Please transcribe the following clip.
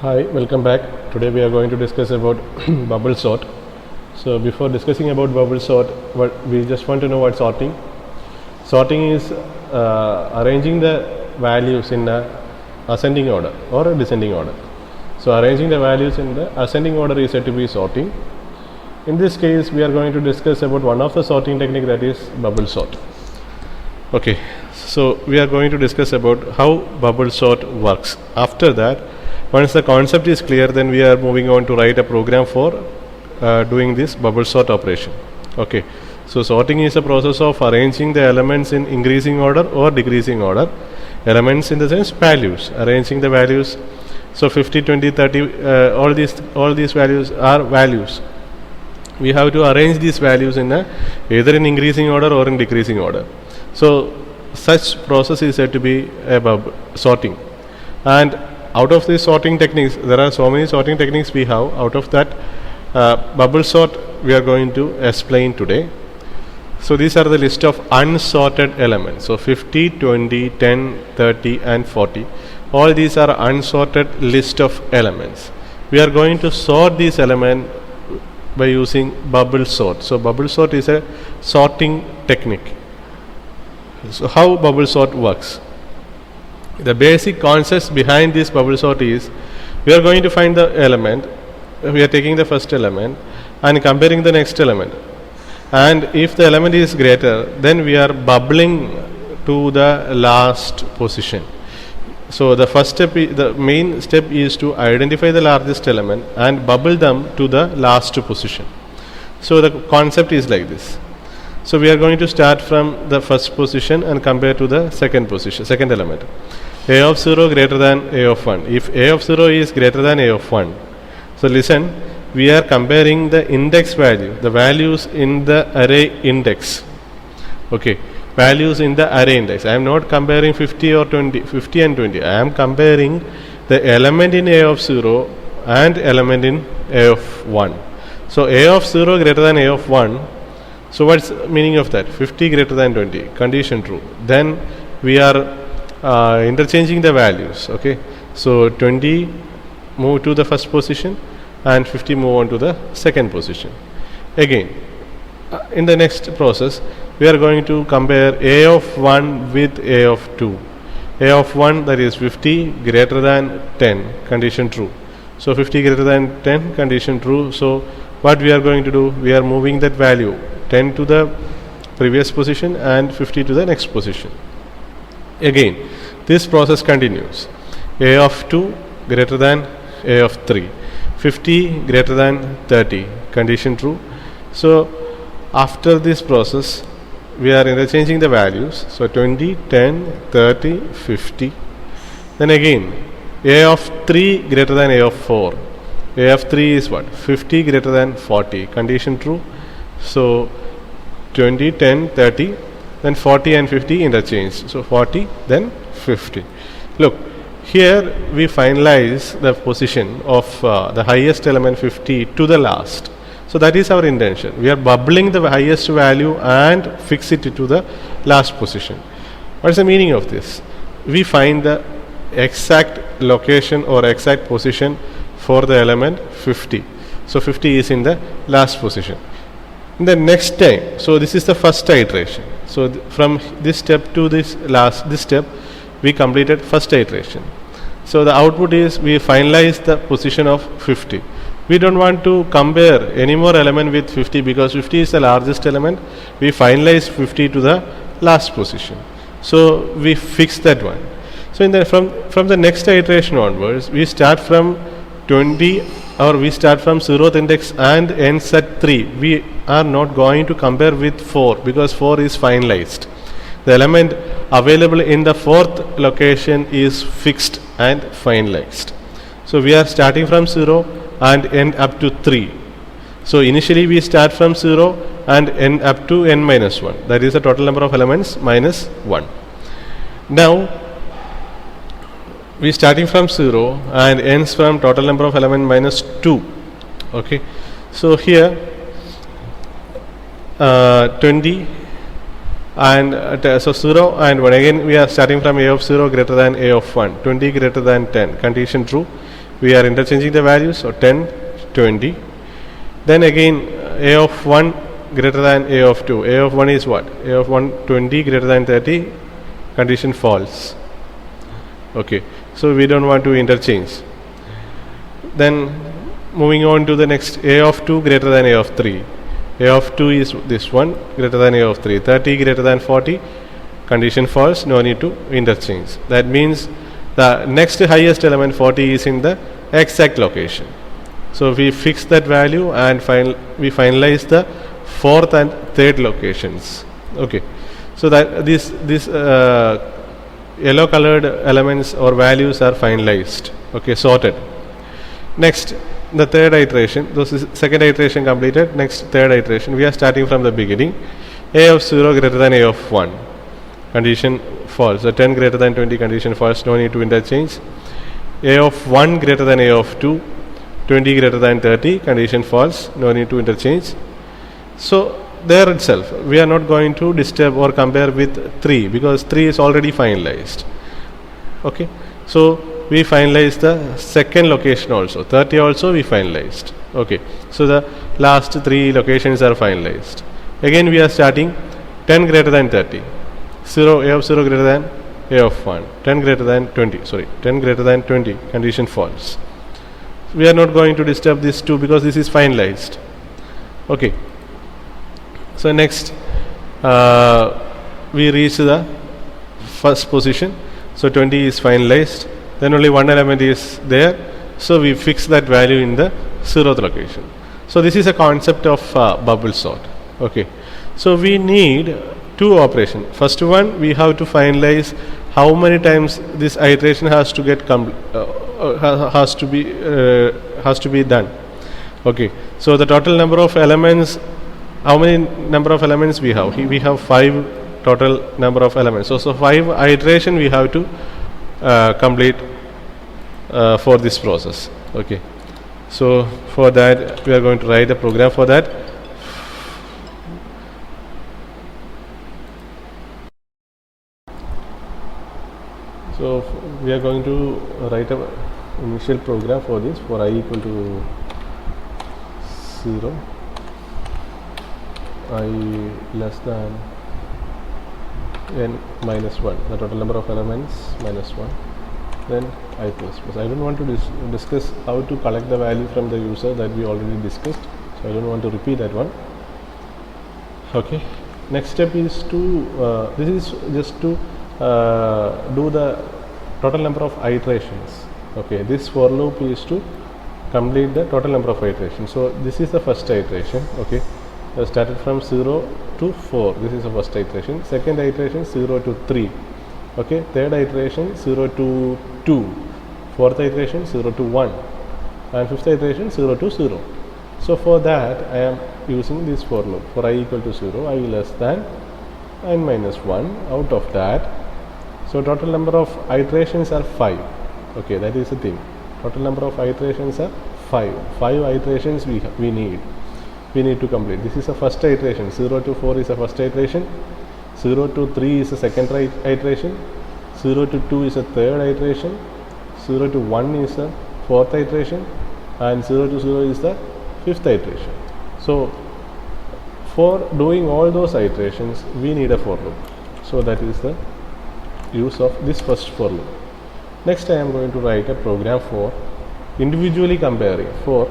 Hi, welcome back. Today we are going to discuss about bubble sort. So before discussing about bubble sort, we just want to know what sorting. Sorting is arranging the values in a ascending order or a descending order. So arranging the values in the ascending order is said to be sorting. In this case, we are going to discuss about one of the sorting technique, that is bubble sort. Okay, so we are going to discuss about how bubble sort works. After that, once the concept is clear, then we are moving on to write a program for doing this bubble sort operation. Okay, so sorting is a process of arranging the elements in increasing order or decreasing order. Elements in the sense values, arranging the values. So 50, 20, 30, all these values are values. We have to arrange these values in either in increasing order or in decreasing order. So such process is said to be a sorting. And out of these sorting techniques, there are so many sorting techniques we have. Out of that, bubble sort we are going to explain today. So these are the list of unsorted elements. So 50, 20, 10, 30 and 40. All these are unsorted list of elements. We are going to sort these elements by using bubble sort. So bubble sort is a sorting technique. So how bubble sort works? The basic concept behind this bubble sort is, we are going to find the element, we are taking the first element and comparing the next element, and if the element is greater, then we are bubbling to the last position. So the first step, the main step is to identify the largest element and bubble them to the last position. So the concept is like this. So we are going to start from the first position and compare to the second position, second element. A of 0 greater than A of 1. If A of 0 is greater than A of 1, so listen, we are comparing the index value, the values in the array index. Okay, values in the array index. I am not comparing 50 or 20, 50 and 20. I am comparing the element in A of 0 and element in A of 1. So A of 0 greater than A of 1. So what's the meaning of that? 50 greater than 20, condition true. Then we are interchanging the values. Okay, so 20 move to the first position and 50 move on to the second position. Again, in the next process, we are going to compare A of 1 with A of 2. A of 1, that is 50 greater than 10, condition true. So 50 greater than 10, condition true. So what we are going to do, we are moving that value 10 to the previous position and 50 to the next position. Again, this process continues. A of 2 greater than A of 3. 50 greater than 30, condition true. So after this process, we are interchanging the values. So 20, 10, 30, 50. Then again, A of 3 greater than A of 4. A of 3 is what? 50 greater than 40, condition true. So 20, 10, 30, then 40 and 50 interchange. So 40, then 50. Look, here we finalize the position of the highest element 50 to the last. So that is our intention. We are bubbling the highest value and fix it to the last position. What is the meaning of this? We find the exact location or exact position for the element 50. So 50 is in the last position. In the next time, so this is the first iteration. So from this step to this step, we completed first iteration. So the output is, we finalize the position of 50. We don't want to compare any more element with 50 because 50 is the largest element. We finalize 50 to the last position. So we fix that one. So in the, from the next iteration onwards, we start from 20 or we start from 0th index and ends at 3. We are not going to compare with 4 because 4 is finalized. The element available in the 4th location is fixed and finalized. So we are starting from 0 and end up to 3. So initially we start from 0 and end up to n minus 1. That is the total number of elements minus 1. Now we starting from 0 and ends from total number of element minus 2. Okay, so here 20 and so 0 and 1. Again we are starting from A of 0 greater than A of 1. 20 greater than 10, condition true. we are interchanging the values, so 10, 20. Then again a of 1 greater than a of 2. A of 1 is what? A of 1 20 greater than 30, condition false. Okay, so we don't want to interchange. Then moving on to the next, a of 2 greater than a of 3. A of 2 is this one, greater than a of 3. 30 greater than 40, condition false, no need to interchange. That means the next highest element 40 is in the exact location. So we fix that value and we finalize the fourth and third locations. Okay, so that this yellow colored elements or values are finalized. Okay, sorted. Next, the third iteration, this is second iteration completed. Next, third iteration, we are starting from the beginning. A of 0 greater than a of 1, condition false. So 10 greater than 20, condition false, no need to interchange. A of 1 greater than a of 2, 20 greater than 30, condition false, no need to interchange. So there itself, we are not going to disturb or compare with 3 because 3 is already finalized. Okay, so we finalized the second location also, 30 also we finalized. Okay, so the last 3 locations are finalized. Again we are starting 10 greater than 30, 0, a of 0 greater than a of 1, 10 greater than 20, sorry, 10 greater than 20, condition false. We are not going to disturb this 2 because this is finalized. Okay, so next we reach the first position, so 20 is finalized, then only one element is there, so we fix that value in the 0th location. So this is a concept of bubble sort. Okay, so we need 2 operations. First one, we have to finalize how many times this iteration has to get has to be done. Okay, so the total number of elements, how many number of elements we have? We have 5 total number of elements. So 5 iteration we have to complete for this process. Okay, so for that we are going to write a program for that. So we are going to write a initial program for this, for I equal to 0, I less than n minus 1, the total number of elements minus 1, then I plus plus. I don't want to discuss how to collect the value from the user, that we already discussed, so I don't want to repeat that one. Okay, next step is to this is just to do the total number of iterations. Okay, this for loop is to complete the total number of iterations. So this is the first iteration. Okay, I started from 0 to 4, this is the first iteration. Second iteration 0 to 3. Okay, third iteration 0 to 2, fourth iteration 0 to 1, and fifth iteration 0 to 0. So for that I am using this for loop. For I equal to 0, I less than n minus 1. Out of that, so total number of iterations are 5. Okay, that is the thing. Total number of iterations are 5. 5 iterations we need to complete. This is a first iteration. 0 to 4 is a first iteration. 0 to 3 is a second iteration. 0 to 2 is a third iteration. 0 to 1 is a fourth iteration, and 0 to 0 is the fifth iteration. So for doing all those iterations we need a for loop. So that is the use of this first for loop. Next I am going to write a program for individually comparing, for